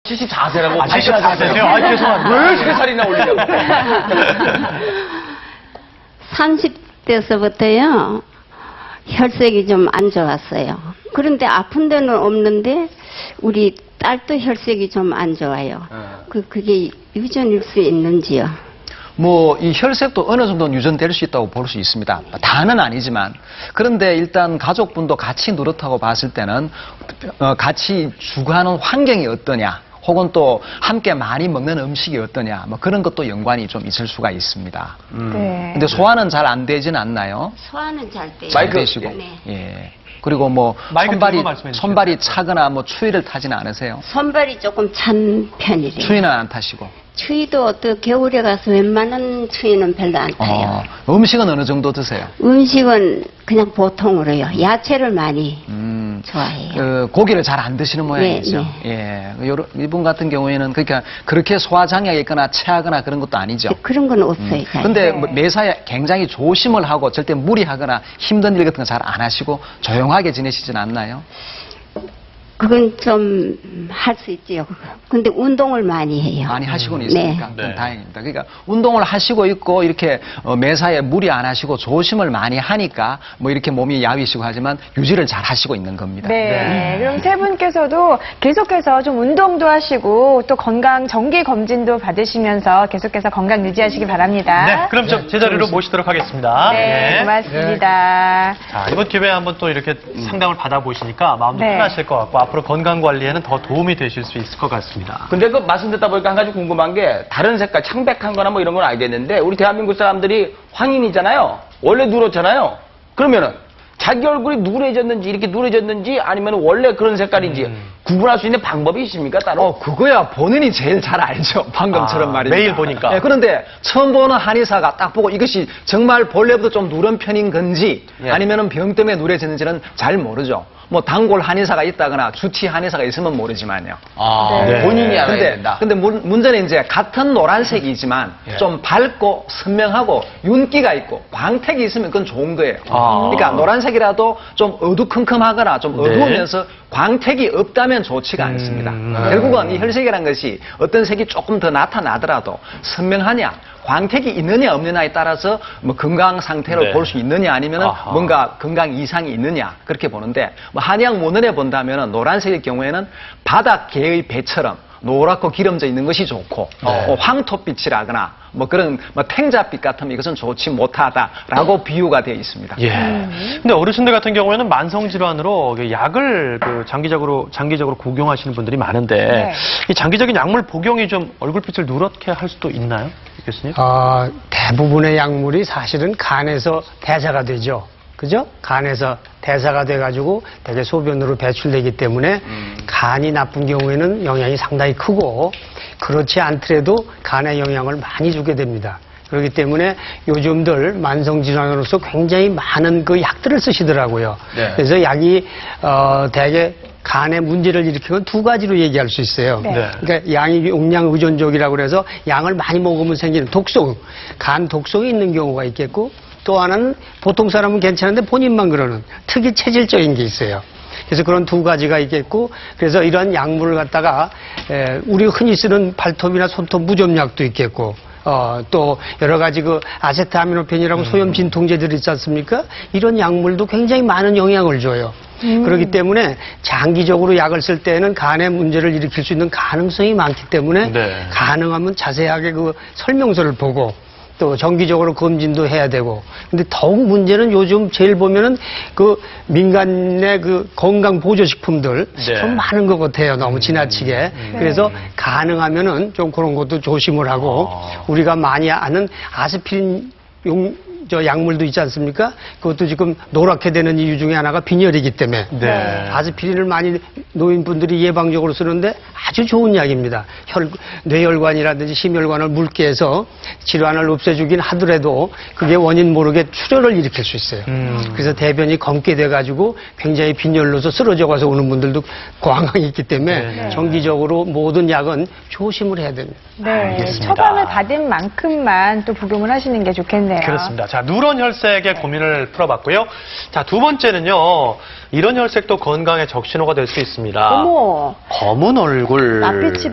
74세라고. 74세세요? 아, 죄송합니다. 왜 3살이나 올리냐고. 30대서부터요, 혈색이 좀 안 좋았어요. 그런데 아픈 데는 없는데, 우리 딸도 혈색이 좀 안 좋아요. 그게 유전일 수 있는지요? 뭐 이 혈색도 어느 정도는 유전될 수 있다고 볼 수 있습니다. 다는 아니지만 그런데 일단 가족분도 같이 누렇다고 봤을 때는 같이 주거하는 환경이 어떠냐 혹은 또 함께 많이 먹는 음식이 어떠냐 뭐 그런 것도 연관이 좀 있을 수가 있습니다. 네. 근데 소화는 잘 안 되진 않나요? 소화는 잘 돼요. 잘 되시고. 네. 예. 그리고 뭐 손발이 차거나 뭐 추위를 타지는 않으세요? 손발이 조금 찬 편이래요. 추위는 안 타시고. 추위도 또 겨울에 가서 웬만한 추위는 별로 안 타요. 음식은 어느 정도 드세요? 음식은 그냥 보통으로요. 야채를 많이 좋아해요. 고기를 잘 안 드시는 모양이죠. 예. 이분 같은 경우에는 그러니까 그렇게 소화장애가 있거나 체하거나 그런 것도 아니죠. 그런 건 없어요. 근데 매사에 굉장히 조심을 하고 절대 무리하거나 힘든 일 같은 거 잘 안 하시고 조용하게 지내시진 않나요? 그건 좀 할 수 있지요. 근데 운동을 많이 해요. 많이 하시고는 있으니까 네. 다행입니다. 그러니까 운동을 하시고 있고 이렇게 매사에 무리 안 하시고 조심을 많이 하니까 뭐 이렇게 몸이 야위시고 하지만 유지를 잘 하시고 있는 겁니다. 네. 그럼 세 분께서도 계속해서 좀 운동도 하시고 또 건강 정기 검진도 받으시면서 계속해서 건강 유지하시기 바랍니다. 네, 그럼 저 제자리로 모시도록 하겠습니다. 네, 고맙습니다. 자, 이번 기회에 한번 또 이렇게 상담을 받아보시니까 마음도 네. 편하실 것 같고 앞으로 건강 관리에는 더 도움이 되실 수 있을 것 같습니다. 근데 그 말씀 듣다 보니까 한 가지 궁금한 게 다른 색깔, 창백한 거나 뭐 이런 건 알겠는데 우리 대한민국 사람들이 황인이잖아요. 원래 누렇잖아요. 그러면은 자기 얼굴이 누래졌는지 이렇게 누래졌는지 아니면 원래 그런 색깔인지 구분할 수 있는 방법이 있습니까 따로? 그거야 본인이 제일 잘 알죠. 방금처럼 말입니다. 매일 보니까. 네, 그런데 처음 보는 한의사가 딱 보고 이것이 정말 본래부터 좀 누런 편인 건지 아니면은 병 때문에 누래졌는지는 잘 모르죠. 뭐 단골 한의사가 있다거나 주치 한의사가 있으면 모르지만요. 네. 본인이 알아야 근데, 된다. 근데 문제는 이제 같은 노란색이지만 좀 밝고 선명하고 윤기가 있고 광택이 있으면 그건 좋은 거예요. 그러니까 노란색이라도 좀 어두컴컴하거나 좀 어두우면서 광택이 없다면 좋지가 않습니다. 결국은 이 혈색이라는 것이 어떤 색이 조금 더 나타나더라도 선명하냐 광택이 있느냐 없느냐에 따라서 뭐 건강 상태로 볼 수 있느냐 아니면 뭔가 건강 이상이 있느냐 그렇게 보는데 뭐 한의학 문헌에 본다면 노란색의 경우에는 바닷개의 배처럼 노랗고 기름져 있는 것이 좋고 황토빛이라거나 뭐 그런 뭐 탱자빛 같으면 이것은 좋지 못하다라고 비유가 되어 있습니다. 예. 근데 어르신들 같은 경우에는 만성 질환으로 약을 장기적으로 복용하시는 분들이 많은데 이 장기적인 약물 복용이 좀 얼굴빛을 누렇게 할 수도 있나요, 교수님? 대부분의 약물이 사실은 간에서 대사가 되죠. 그죠? 간에서 대사가 돼가지고 대개 소변으로 배출되기 때문에 간이 나쁜 경우에는 영향이 상당히 크고 그렇지 않더라도 간에 영향을 많이 주게 됩니다. 그렇기 때문에 요즘들 만성질환으로서 굉장히 많은 그 약들을 쓰시더라고요. 그래서 약이 대개 간에 문제를 일으키는 두 가지로 얘기할 수 있어요. 그러니까 양이 용량 의존적이라고 그래서 양을 많이 먹으면 생기는 독성, 간 독성이 있는 경우가 있겠고 또 하나는 보통 사람은 괜찮은데 본인만 그러는 특이 체질적인 게 있어요. 그래서 그런 두 가지가 있겠고 그래서 이런 약물을 갖다가 우리 흔히 쓰는 발톱이나 손톱 무좀약도 있겠고 또 여러 가지 그 아세트아미노펜이라고 소염 진통제들이 있지 않습니까? 이런 약물도 굉장히 많은 영향을 줘요. 그렇기 때문에 장기적으로 약을 쓸 때는 간에 문제를 일으킬 수 있는 가능성이 많기 때문에 가능하면 자세하게 그 설명서를 보고 또 정기적으로 검진도 해야 되고 근데 더욱 문제는 요즘 제일 보면은 그 민간의 그 건강 보조식품들 좀 많은 것 같아요. 너무 지나치게. 그래서 가능하면은 좀 그런 것도 조심을 하고 우리가 많이 아는 아스피린 약물도 있지 않습니까? 그것도 지금 노랗게 되는 이유 중에 하나가 빈혈이기 때문에 아스피린을 많이 노인분들이 예방적으로 쓰는데 아주 좋은 약입니다. 뇌혈관이라든지 심혈관을 묽게 해서 질환을 없애주긴 하더라도 그게 원인 모르게 출혈을 일으킬 수 있어요. 그래서 대변이 검게 돼가지고 굉장히 빈혈로서 쓰러져가서 오는 분들도 과항이 있기 때문에 정기적으로 모든 약은 조심을 해야 됩니다. 처방을 받은 만큼만 또 복용을 하시는 게 좋겠네요. 그렇습니다. 자, 누런 혈색의 고민을 풀어봤고요. 자, 두 번째는요. 이런 혈색도 건강의 적신호가 될 수 있습니다. 어머. 검은 얼굴. 낯빛이